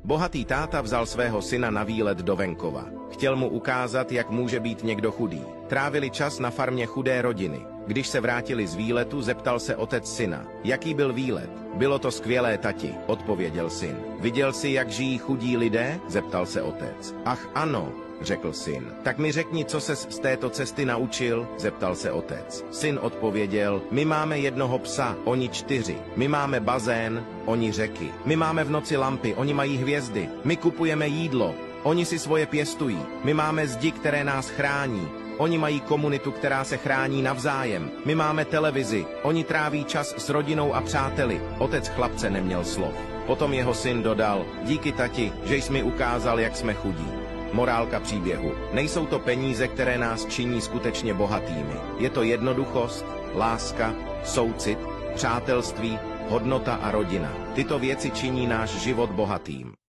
Bohatý táta vzal svého syna na výlet do venkova. Chtěl mu ukázat, jak může být někdo chudý. Trávili čas na farmě chudé rodiny. Když se vrátili z výletu, zeptal se otec syna. Jaký byl výlet? Bylo to skvělé, tati, odpověděl syn. Viděl jsi, jak žijí chudí lidé? Zeptal se otec. Ach ano, řekl syn. Tak mi řekni, co ses z této cesty naučil? Zeptal se otec. Syn odpověděl, my máme jednoho psa, oni 4. My máme bazén, oni řeky. My máme v noci lampy, oni mají hvězdy. My kupujeme jídlo, oni si svoje pěstují. My máme zdi, které nás chrání. Oni mají komunitu, která se chrání navzájem. My máme televizi, oni tráví čas s rodinou a přáteli. Otec chlapce neměl slov. Potom jeho syn dodal, díky tati, že jsi mi ukázal, jak jsme chudí. Morálka příběhu. Nejsou to peníze, které nás činí skutečně bohatými. Je to jednoduchost, láska, soucit, přátelství, hodnota a rodina. Tyto věci činí náš život bohatým.